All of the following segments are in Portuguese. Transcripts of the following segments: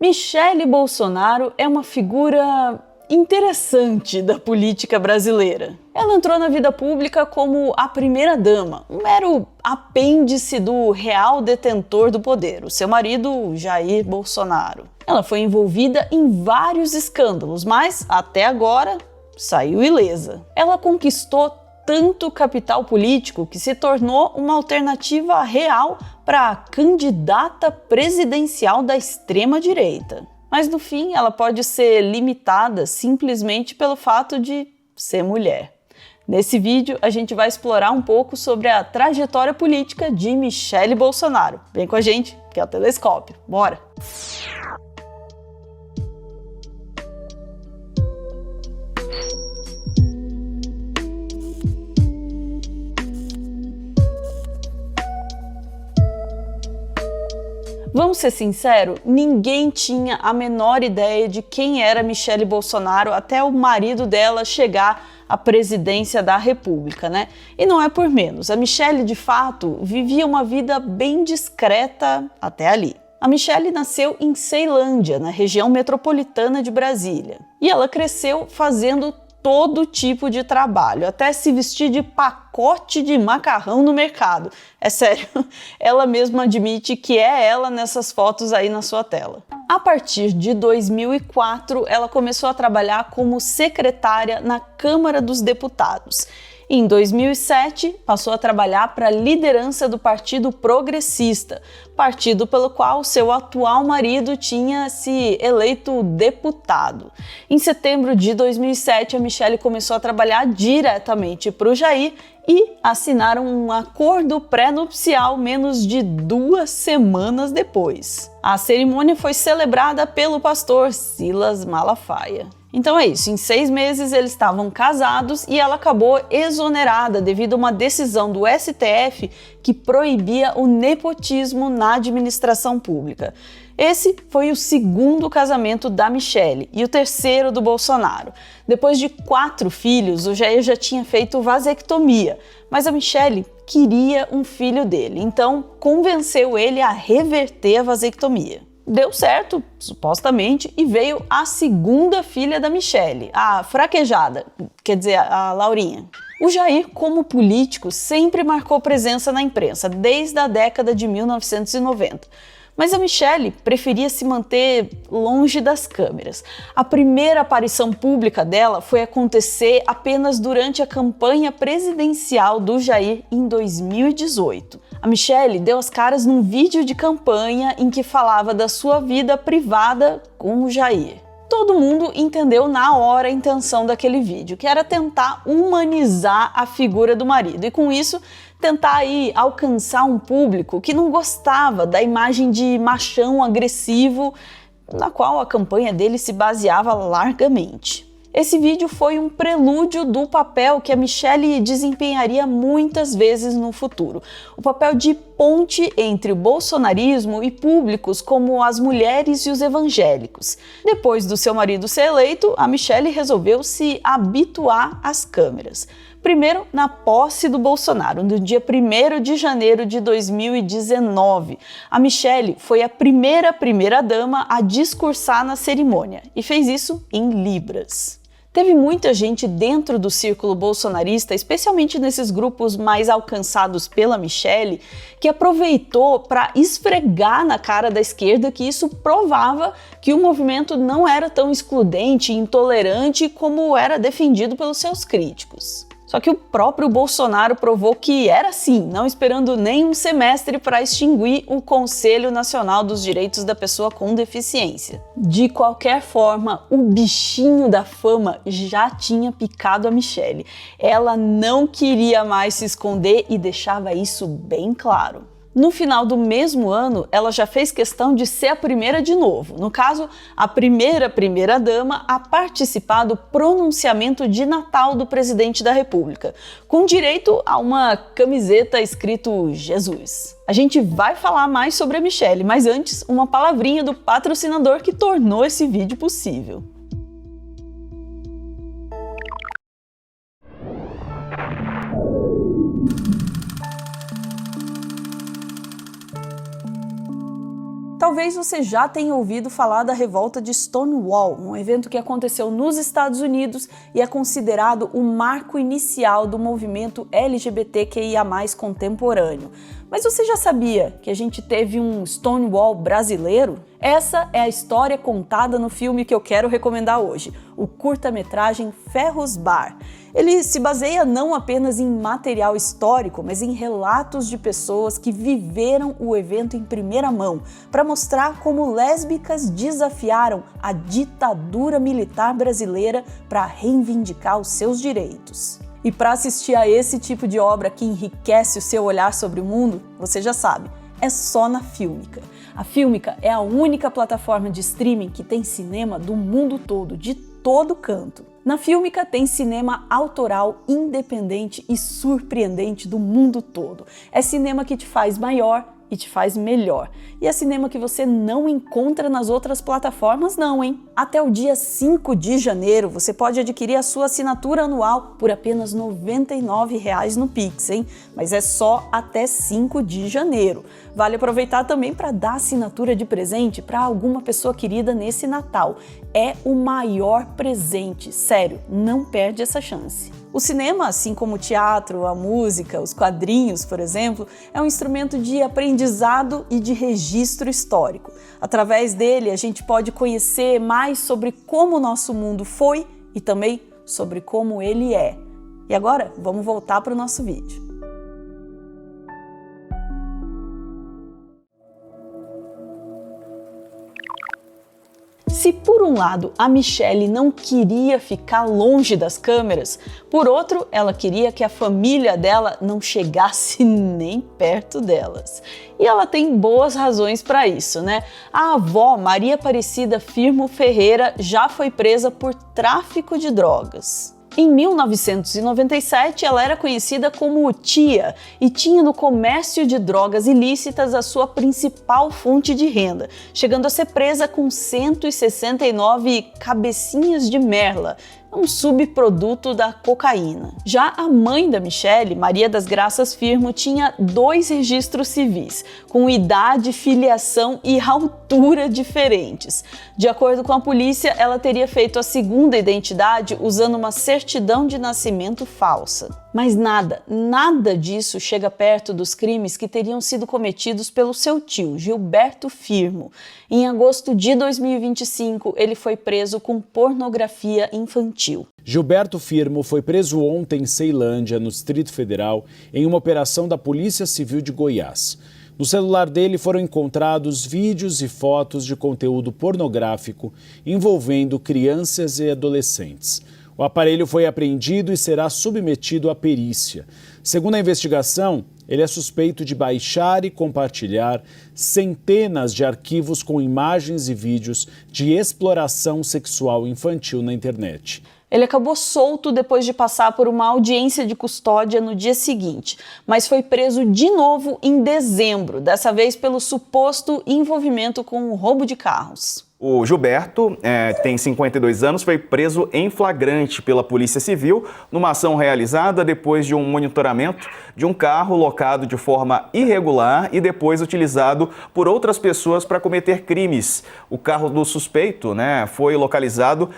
Michele Bolsonaro é uma figura interessante da política brasileira. Ela entrou na vida pública como a primeira-dama, um mero apêndice do real detentor do poder, o seu marido Jair Bolsonaro. Ela foi envolvida em vários escândalos, mas até agora saiu ilesa. Ela conquistou tanto capital político que se tornou uma alternativa real para a candidata presidencial da extrema-direita. Mas no fim ela pode ser limitada simplesmente pelo fato de ser mulher. Nesse vídeo a gente vai explorar um pouco sobre a trajetória política de Michele Bolsonaro. Vem com a gente, que é o Telescópio. Bora! Vamos ser sinceros, ninguém tinha a menor ideia de quem era Michele Bolsonaro até o marido dela chegar à presidência da República, né? E não é por menos, a Michele de fato vivia uma vida bem discreta até ali. A Michele nasceu em Ceilândia, na região metropolitana de Brasília, e ela cresceu fazendo todo tipo de trabalho, até se vestir de pacote de macarrão no mercado. É sério, ela mesma admite que é ela nessas fotos aí na sua tela. A partir de 2004, ela começou a trabalhar como secretária na Câmara dos Deputados. Em 2007, passou a trabalhar para a liderança do Partido Progressista, partido pelo qual seu atual marido tinha se eleito deputado. Em setembro de 2007, a Michele começou a trabalhar diretamente para o Jair e assinaram um acordo pré-nupcial menos de 2 semanas depois. A cerimônia foi celebrada pelo pastor Silas Malafaia. Então é isso, em 6 meses eles estavam casados e ela acabou exonerada devido a uma decisão do STF que proibia o nepotismo na administração pública. Esse foi o segundo casamento da Michele e o terceiro do Bolsonaro. Depois de 4 filhos, o Jair já tinha feito vasectomia, mas a Michele queria um filho dele, então convenceu ele a reverter a vasectomia. Deu certo, supostamente, e veio a segunda filha da Michele, a fraquejada, quer dizer, a Laurinha. O Jair, como político, sempre marcou presença na imprensa, desde a década de 1990. Mas a Michele preferia se manter longe das câmeras. A primeira aparição pública dela foi acontecer apenas durante a campanha presidencial do Jair em 2018. A Michele deu as caras num vídeo de campanha em que falava da sua vida privada com o Jair. Todo mundo entendeu na hora a intenção daquele vídeo, que era tentar humanizar a figura do marido e com isso tentar aí alcançar um público que não gostava da imagem de machão agressivo na qual a campanha dele se baseava largamente. Esse vídeo foi um prelúdio do papel que a Michele desempenharia muitas vezes no futuro. O papel de ponte entre o bolsonarismo e públicos como as mulheres e os evangélicos. Depois do seu marido ser eleito, a Michele resolveu se habituar às câmeras. Primeiro, na posse do Bolsonaro, no dia 1º de janeiro de 2019. A Michele foi a primeira-dama a discursar na cerimônia e fez isso em Libras. Teve muita gente dentro do círculo bolsonarista, especialmente nesses grupos mais alcançados pela Michele, que aproveitou para esfregar na cara da esquerda que isso provava que o movimento não era tão excludente e intolerante como era defendido pelos seus críticos. Só que o próprio Bolsonaro provou que era assim, não esperando nem um semestre para extinguir o Conselho Nacional dos Direitos da Pessoa com Deficiência. De qualquer forma, o bichinho da fama já tinha picado a Michele. Ela não queria mais se esconder e deixava isso bem claro. No final do mesmo ano, ela já fez questão de ser a primeira de novo. No caso, a primeira-dama a participar do pronunciamento de Natal do presidente da República, com direito a uma camiseta escrito Jesus. A gente vai falar mais sobre a Michele, mas antes, uma palavrinha do patrocinador que tornou esse vídeo possível. Talvez você já tenha ouvido falar da revolta de Stonewall, um evento que aconteceu nos Estados Unidos e é considerado o marco inicial do movimento LGBTQIA+ contemporâneo. Mas você já sabia que a gente teve um Stonewall brasileiro? Essa é a história contada no filme que eu quero recomendar hoje, o curta-metragem Ferros Bar. Ele se baseia não apenas em material histórico, mas em relatos de pessoas que viveram o evento em primeira mão, para mostrar como lésbicas desafiaram a ditadura militar brasileira para reivindicar os seus direitos. E para assistir a esse tipo de obra que enriquece o seu olhar sobre o mundo, você já sabe, é só na Filmica. A Filmica é a única plataforma de streaming que tem cinema do mundo todo, de todo canto. Na Filmica tem cinema autoral, independente e surpreendente do mundo todo. É cinema que te faz maior e te faz melhor. E é cinema que você não encontra nas outras plataformas não, hein? Até o dia 5 de janeiro você pode adquirir a sua assinatura anual por apenas R$ 99,00 no Pix, hein? Mas é só até 5 de janeiro. Vale aproveitar também para dar assinatura de presente para alguma pessoa querida nesse Natal. É o maior presente, sério, não perde essa chance. O cinema, assim como o teatro, a música, os quadrinhos, por exemplo, é um instrumento de aprendizado e de registro histórico. Através dele, a gente pode conhecer mais sobre como o nosso mundo foi e também sobre como ele é. E agora, vamos voltar para o nosso vídeo. Se por um lado a Michelle não queria ficar longe das câmeras, por outro ela queria que a família dela não chegasse nem perto delas. E ela tem boas razões para isso, né? A avó, Maria Aparecida Firmo Ferreira, já foi presa por tráfico de drogas. Em 1997, ela era conhecida como Tia e tinha no comércio de drogas ilícitas a sua principal fonte de renda, chegando a ser presa com 169 cabecinhas de merla, um subproduto da cocaína. Já a mãe da Michelle, Maria das Graças Firmo, tinha 2 registros civis, com idade, filiação e altura diferentes. De acordo com a polícia, ela teria feito a segunda identidade usando uma certidão de nascimento falsa. Mas nada disso chega perto dos crimes que teriam sido cometidos pelo seu tio, Gilberto Firmo. Em agosto de 2025, ele foi preso com pornografia infantil. Gilberto Firmo foi preso ontem em Ceilândia, no Distrito Federal, em uma operação da Polícia Civil de Goiás. No celular dele foram encontrados vídeos e fotos de conteúdo pornográfico envolvendo crianças e adolescentes. O aparelho foi apreendido e será submetido à perícia. Segundo a investigação, ele é suspeito de baixar e compartilhar centenas de arquivos com imagens e vídeos de exploração sexual infantil na internet. Ele acabou solto depois de passar por uma audiência de custódia no dia seguinte, mas foi preso de novo em dezembro, dessa vez pelo suposto envolvimento com o roubo de carros. O Gilberto tem 52 anos, foi preso em flagrante pela Polícia Civil numa ação realizada depois de um monitoramento de um carro locado de forma irregular e depois utilizado por outras pessoas para cometer crimes. O carro do suspeito, foi localizado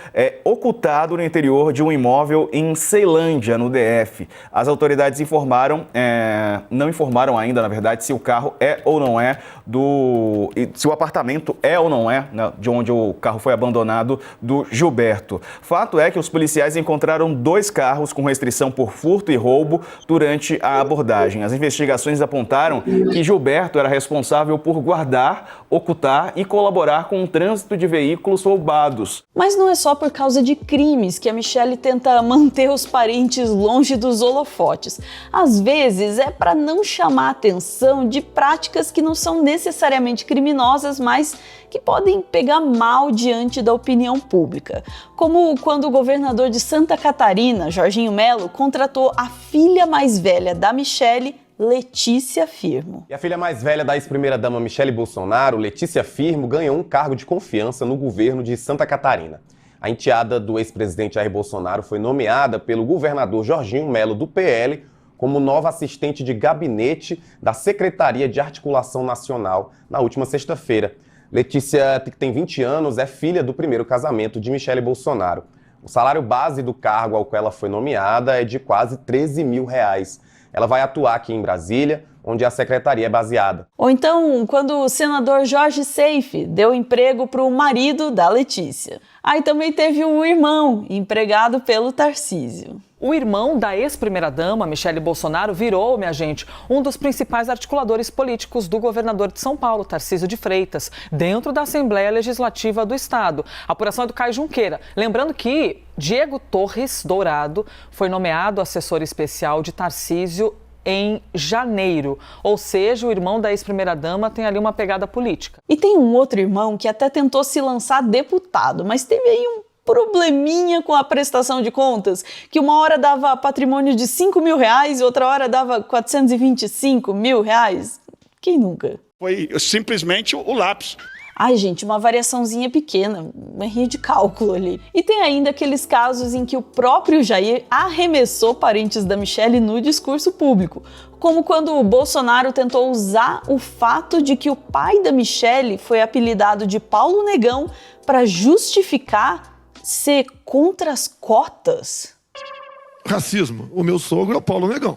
ocultado no interior de um imóvel em Ceilândia, no DF. As autoridades não informaram ainda, na verdade, se o carro é ou não é se o apartamento é ou não é, de onde o carro foi abandonado do Gilberto. Fato é que os policiais encontraram 2 carros com restrição por furto e roubo durante a abordagem. As investigações apontaram que Gilberto era responsável por guardar, ocultar e colaborar com o trânsito de veículos roubados. Mas não é só por causa de crimes que a Michelle tenta manter os parentes longe dos holofotes. Às vezes é para não chamar a atenção de práticas que não são necessariamente criminosas, mas que podem pegar mal diante da opinião pública. Como quando o governador de Santa Catarina, Jorginho Melo, contratou a filha mais velha da Michelle, Letícia Firmo. E a filha mais velha da ex-primeira-dama Michelle Bolsonaro, Letícia Firmo, ganhou um cargo de confiança no governo de Santa Catarina. A enteada do ex-presidente Jair Bolsonaro foi nomeada pelo governador Jorginho Melo, do PL, como nova assistente de gabinete da Secretaria de Articulação Nacional na última sexta-feira. Letícia, que tem 20 anos, é filha do primeiro casamento de Michele Bolsonaro. O salário base do cargo ao qual ela foi nomeada é de quase 13 mil reais. Ela vai atuar aqui em Brasília, onde a secretaria é baseada. Ou então, quando o senador Jorge Seife deu emprego para o marido da Letícia. Aí também teve o irmão, empregado pelo Tarcísio. O irmão da ex-primeira-dama, Michele Bolsonaro, virou, minha gente, um dos principais articuladores políticos do governador de São Paulo, Tarcísio de Freitas, dentro da Assembleia Legislativa do Estado. A apuração é do Caio Junqueira. Lembrando que Diego Torres Dourado foi nomeado assessor especial de Tarcísio em janeiro, ou seja, o irmão da ex-primeira-dama tem ali uma pegada política. E tem um outro irmão que até tentou se lançar deputado, mas teve aí um probleminha com a prestação de contas, que uma hora dava patrimônio de 5 mil reais e outra hora dava 425 mil reais. Quem nunca? Foi simplesmente o lápis. Ai, gente, uma variaçãozinha pequena, um erro de cálculo ali. E tem ainda aqueles casos em que o próprio Jair arremessou parentes da Michele no discurso público, como quando o Bolsonaro tentou usar o fato de que o pai da Michele foi apelidado de Paulo Negão para justificar ser contra as cotas. Racismo. O meu sogro é o Paulo Negão.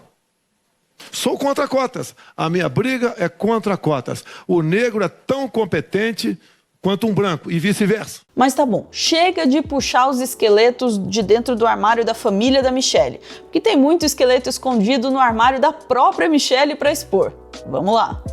Sou contra cotas. A minha briga é contra cotas. O negro é tão competente quanto um branco e vice-versa. Mas tá bom, chega de puxar os esqueletos de dentro do armário da família da Michele, porque tem muito esqueleto escondido no armário da própria Michele para expor. Vamos lá.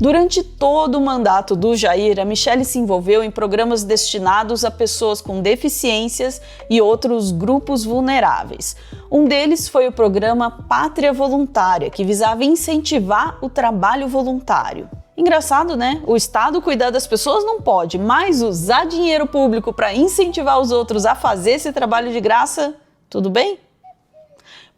Durante todo o mandato do Jair, a Michele se envolveu em programas destinados a pessoas com deficiências e outros grupos vulneráveis. Um deles foi o programa Pátria Voluntária, que visava incentivar o trabalho voluntário. Engraçado, né? O Estado cuidar das pessoas não pode, mas usar dinheiro público para incentivar os outros a fazer esse trabalho de graça, tudo bem?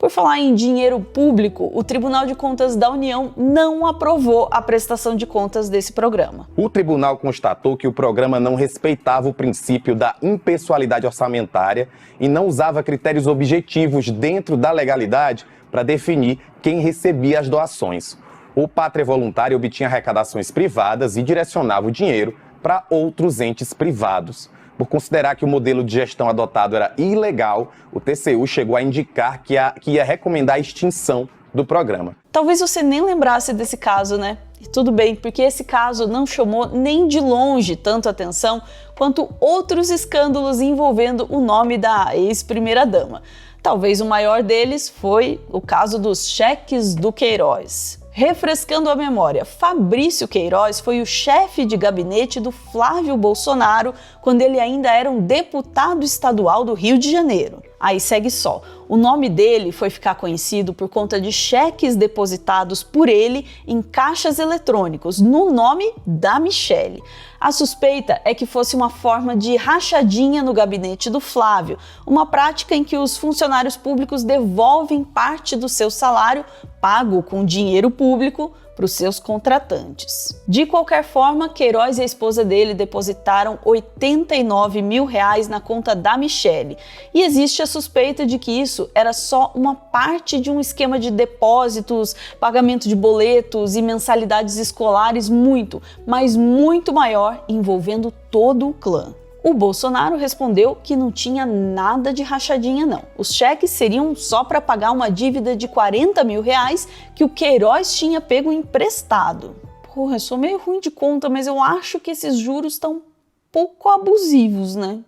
Por falar em dinheiro público, o Tribunal de Contas da União não aprovou a prestação de contas desse programa. O tribunal constatou que o programa não respeitava o princípio da impessoalidade orçamentária e não usava critérios objetivos dentro da legalidade para definir quem recebia as doações. O Pátria Voluntária obtinha arrecadações privadas e direcionava o dinheiro para outros entes privados. Por considerar que o modelo de gestão adotado era ilegal, o TCU chegou a indicar que ia recomendar a extinção do programa. Talvez você nem lembrasse desse caso, né? E tudo bem, porque esse caso não chamou nem de longe tanto atenção quanto outros escândalos envolvendo o nome da ex-primeira-dama. Talvez o maior deles foi o caso dos cheques do Queiroz. Refrescando a memória, Fabrício Queiroz foi o chefe de gabinete do Flávio Bolsonaro quando ele ainda era um deputado estadual do Rio de Janeiro. Aí segue só. O nome dele foi ficar conhecido por conta de cheques depositados por ele em caixas eletrônicos, no nome da Michele. A suspeita é que fosse uma forma de rachadinha no gabinete do Flávio, uma prática em que os funcionários públicos devolvem parte do seu salário, pago com dinheiro público, para os seus contratantes. De qualquer forma, Queiroz e a esposa dele depositaram 89 mil reais na conta da Michele. E existe a suspeita de que isso era só uma parte de um esquema de depósitos, pagamento de boletos e mensalidades escolares muito, mas muito maior, envolvendo todo o clã. O Bolsonaro respondeu que não tinha nada de rachadinha não. Os cheques seriam só para pagar uma dívida de 40 mil reais que o Queiroz tinha pego emprestado. Porra, eu sou meio ruim de conta, mas eu acho que esses juros estão um pouco abusivos, né?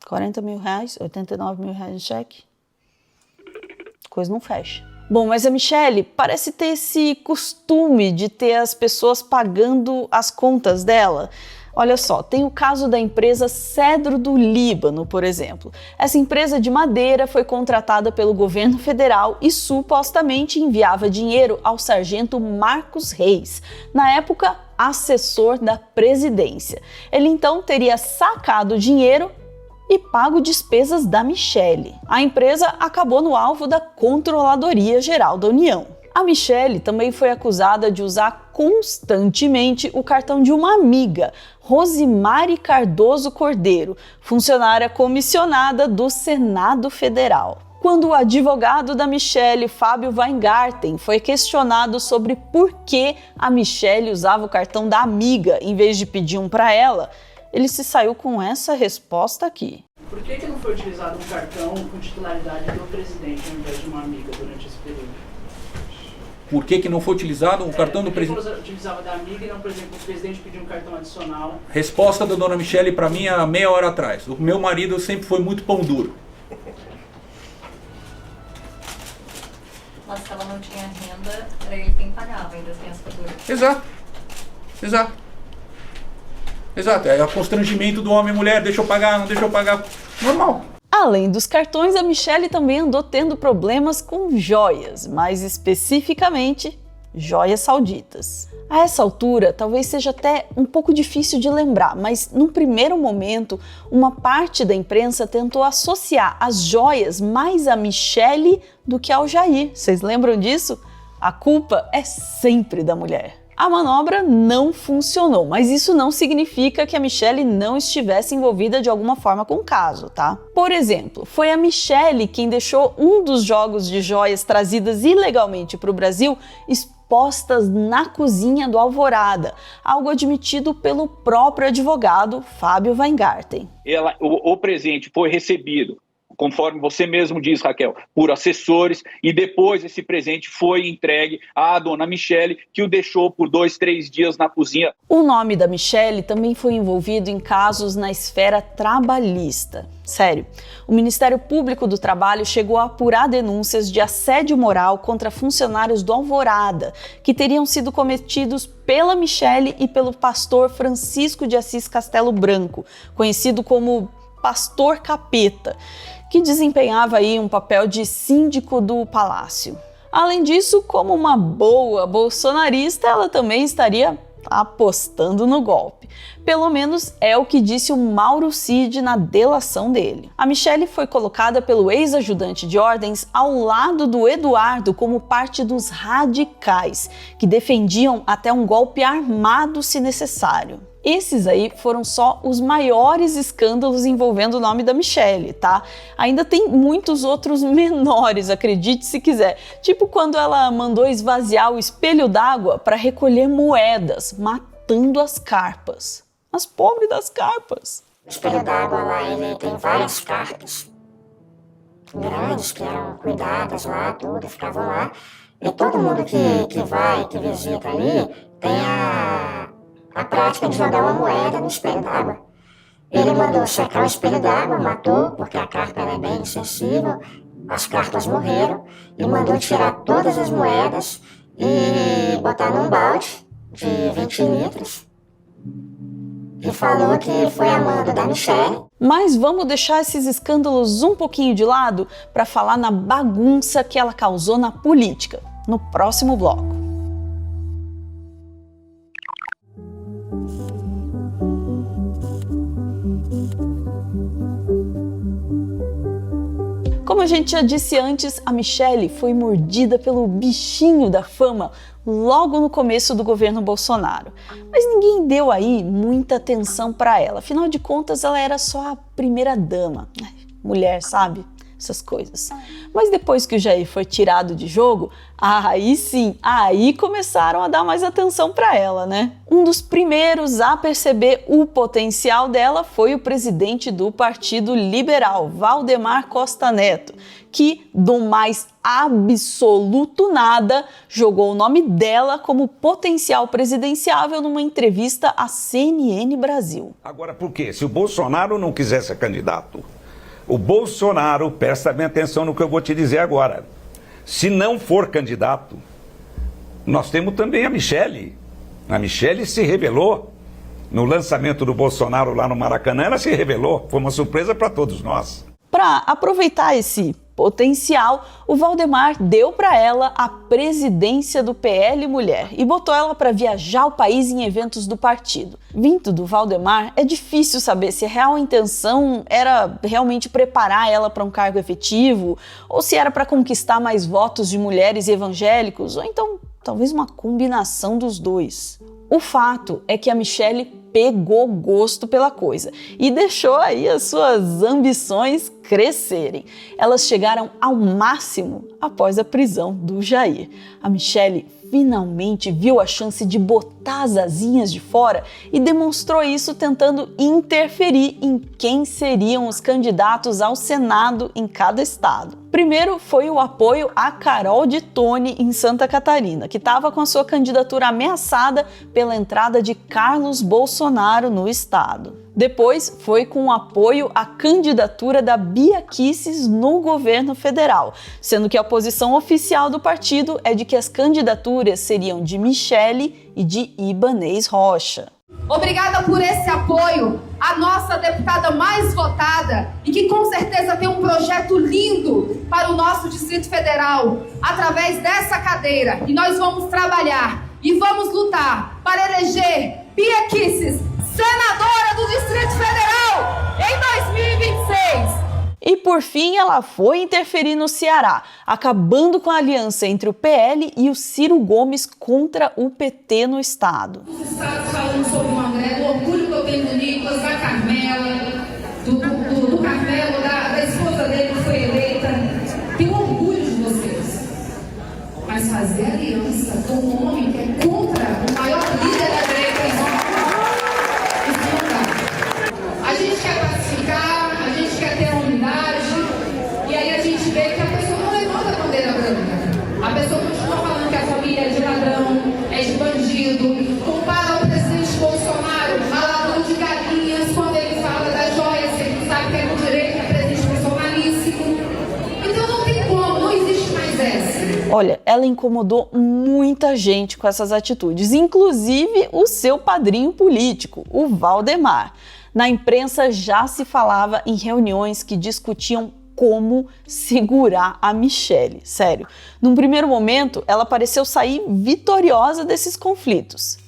40 mil reais, 89 mil reais de cheque? Coisa não fecha. Bom, mas a Michele parece ter esse costume de ter as pessoas pagando as contas dela. Olha só, tem o caso da empresa Cedro do Líbano, por exemplo. Essa empresa de madeira foi contratada pelo governo federal e supostamente enviava dinheiro ao sargento Marcos Reis, na época assessor da presidência. Ele então teria sacado o dinheiro e pago despesas da Michele. A empresa acabou no alvo da Controladoria Geral da União. A Michele também foi acusada de usar constantemente o cartão de uma amiga, Rosimari Cardoso Cordeiro, funcionária comissionada do Senado Federal. Quando o advogado da Michele, Fábio Weingarten, foi questionado sobre por que a Michele usava o cartão da amiga em vez de pedir um para ela, ele se saiu com essa resposta aqui. Por que não foi utilizado um cartão com titularidade do presidente ao invés de uma amiga durante esse período? Por que não foi utilizado um cartão do presidente? Por que utilizava da amiga e não, por exemplo, o presidente pediu um cartão adicional? Resposta da dona Michele para mim há meia hora atrás. O meu marido sempre foi muito pão duro. Mas se ela não tinha renda, era ele quem pagava, ainda tem essa figura. Exato, é o constrangimento do homem e mulher, deixa eu pagar, não deixa eu pagar, normal. Além dos cartões, a Michele também andou tendo problemas com joias, mais especificamente, joias sauditas. A essa altura, talvez seja até um pouco difícil de lembrar, mas num primeiro momento, uma parte da imprensa tentou associar as joias mais a Michele do que ao Jair. Vocês lembram disso? A culpa é sempre da mulher. A manobra não funcionou, mas isso não significa que a Michele não estivesse envolvida de alguma forma com o caso, tá? Por exemplo, foi a Michele quem deixou um dos jogos de joias trazidas ilegalmente para o Brasil expostas na cozinha do Alvorada, algo admitido pelo próprio advogado Fábio Weingarten. O presente foi recebido, conforme você mesmo diz, Raquel, por assessores, e depois esse presente foi entregue à dona Michele, que o deixou por 2, 3 dias na cozinha. O nome da Michele também foi envolvido em casos na esfera trabalhista. Sério, o Ministério Público do Trabalho chegou a apurar denúncias de assédio moral contra funcionários do Alvorada, que teriam sido cometidos pela Michele e pelo pastor Francisco de Assis Castelo Branco, conhecido como Pastor Capeta, que desempenhava aí um papel de síndico do palácio. Além disso, como uma boa bolsonarista, ela também estaria apostando no golpe. Pelo menos é o que disse o Mauro Cid na delação dele. A Michele foi colocada pelo ex-ajudante de ordens ao lado do Eduardo como parte dos radicais, que defendiam até um golpe armado se necessário. Esses aí foram só os maiores escândalos envolvendo o nome da Michele, tá? Ainda tem muitos outros menores, acredite se quiser. Tipo quando ela mandou esvaziar o espelho d'água para recolher moedas, matando as carpas. As pobres das carpas. O espelho d'água lá, ele tem várias carpas grandes que eram cuidadas lá, tudo, ficavam lá. E todo mundo que vai, que visita ali, tem a prática de jogar uma moeda no espelho d'água. Ele mandou secar o espelho d'água, matou, porque a carpa é bem sensível, as carpas morreram, e mandou tirar todas as moedas e botar num balde de 20 litros. E falou que foi a manda da Michele. Mas vamos deixar esses escândalos um pouquinho de lado para falar na bagunça que ela causou na política, no próximo bloco. Como a gente já disse antes, a Michele foi mordida pelo bichinho da fama logo no começo do governo Bolsonaro. Mas ninguém deu aí muita atenção para ela. Afinal de contas, ela era só a primeira-dama. Mulher, sabe? Essas coisas. Mas depois que o Jair foi tirado de jogo, aí sim, aí começaram a dar mais atenção para ela, né? Um dos primeiros a perceber o potencial dela foi o presidente do Partido Liberal, Valdemar Costa Neto, que, do mais absoluto nada, jogou o nome dela como potencial presidenciável numa entrevista à CNN Brasil. Agora, por quê? Se o Bolsonaro não quiser ser candidato, o Bolsonaro, presta bem atenção no que eu vou te dizer agora, se não for candidato, nós temos também a Michele. A Michele se revelou no lançamento do Bolsonaro lá no Maracanã, ela se revelou, foi uma surpresa para todos nós. Para aproveitar esse potencial, o Valdemar deu para ela a presidência do PL Mulher e botou ela para viajar o país em eventos do partido. Vindo do Valdemar, é difícil saber se a real intenção era realmente preparar ela para um cargo efetivo ou se era para conquistar mais votos de mulheres e evangélicos, ou então talvez uma combinação dos dois. O fato é que a Michelle pegou gosto pela coisa e deixou aí as suas ambições crescerem. Elas chegaram ao máximo após a prisão do Jair. A Michelle finalmente viu a chance de botar as asinhas de fora e demonstrou isso tentando interferir em quem seriam os candidatos ao Senado em cada estado. Primeiro foi o apoio a Carol de Tone em Santa Catarina, que estava com a sua candidatura ameaçada pela entrada de Carlos Bolsonaro no estado. Depois foi com o apoio à candidatura da Bia Kicis no governo federal, sendo que a posição oficial do partido é de que as candidaturas seriam de Michelle e de Ibanez Rocha. Obrigada por esse apoio à nossa deputada mais votada e que com certeza tem um projeto lindo para o nosso Distrito Federal através dessa cadeira. E nós vamos trabalhar e vamos lutar para eleger Bia Kicis senadora do Distrito Federal em 2026. E por fim, ela foi interferir no Ceará, acabando com a aliança entre o PL e o Ciro Gomes contra o PT no estado. Os estados falando sobre o André, o orgulho que eu tenho do Nicolas, da Carmela, do Carmelo, da esposa dele que foi eleita. Tenho orgulho de vocês. Mas fazer aliança com um homem que é contra o maior líder da direita, isso não dá. A gente quer pacificar, a gente quer ter unidade, e aí a gente vê que a pessoa não levanta a bandeira branca. A pessoa continua falando que a família é de ladrão, é de bandido, compara o presidente Bolsonaro a ladrão de galinhas quando ele fala das joias, ele sabe que é com direito, é presidente bolsonaríssimo. Então não tem como, não existe mais essa. Olha, ela incomodou muita gente com essas atitudes, inclusive o seu padrinho político, o Valdemar. Na imprensa já se falava em reuniões que discutiam como segurar a Michelle. Sério, num primeiro momento ela pareceu sair vitoriosa desses conflitos,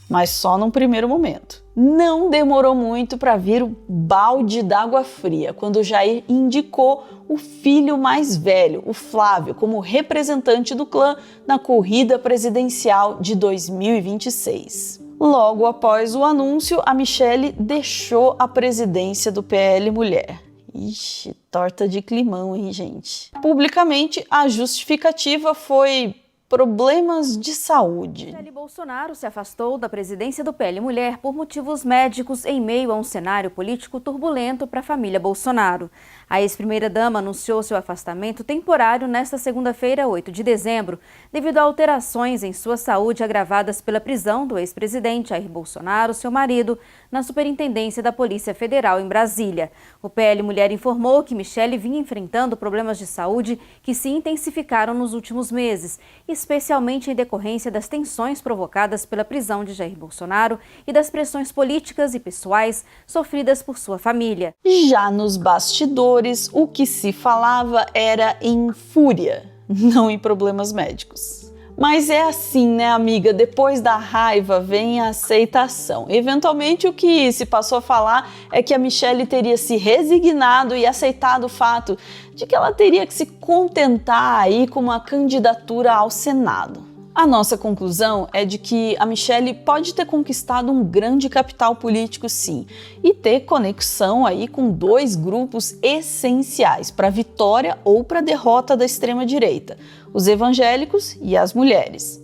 mas só num primeiro momento. Não demorou muito para vir o balde d'água fria, quando Jair indicou o filho mais velho, o Flávio, como representante do clã na corrida presidencial de 2026. Logo após o anúncio, a Michelle deixou a presidência do PL Mulher. Ixi, torta de climão, hein, gente? Publicamente, a justificativa foi problemas de saúde. Michelle Bolsonaro se afastou da presidência do PL Mulher por motivos médicos em meio a um cenário político turbulento para a família Bolsonaro. A ex-primeira-dama anunciou seu afastamento temporário nesta segunda-feira, 8 de dezembro, devido a alterações em sua saúde agravadas pela prisão do ex-presidente Jair Bolsonaro, seu marido, na Superintendência da Polícia Federal em Brasília. O PL Mulher informou que Michelle vinha enfrentando problemas de saúde que se intensificaram nos últimos meses, especialmente em decorrência das tensões provocadas pela prisão de Jair Bolsonaro e das pressões políticas e pessoais sofridas por sua família. Já nos bastidores, o que se falava era em fúria, não em problemas médicos. Mas é assim, né, amiga? Depois da raiva vem a aceitação. Eventualmente, o que se passou a falar é que a Michelle teria se resignado e aceitado o fato de que ela teria que se contentar aí com uma candidatura ao Senado. A nossa conclusão é de que a Michelle pode ter conquistado um grande capital político, sim, e ter conexão aí com dois grupos essenciais para a vitória ou para a derrota da extrema-direita, os evangélicos e as mulheres.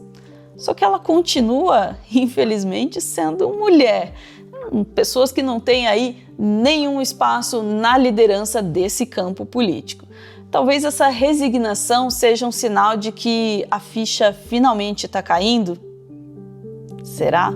Só que ela continua, infelizmente, sendo mulher. Pessoas que não têm aí nenhum espaço na liderança desse campo político. Talvez essa resignação seja um sinal de que a ficha finalmente está caindo? Será?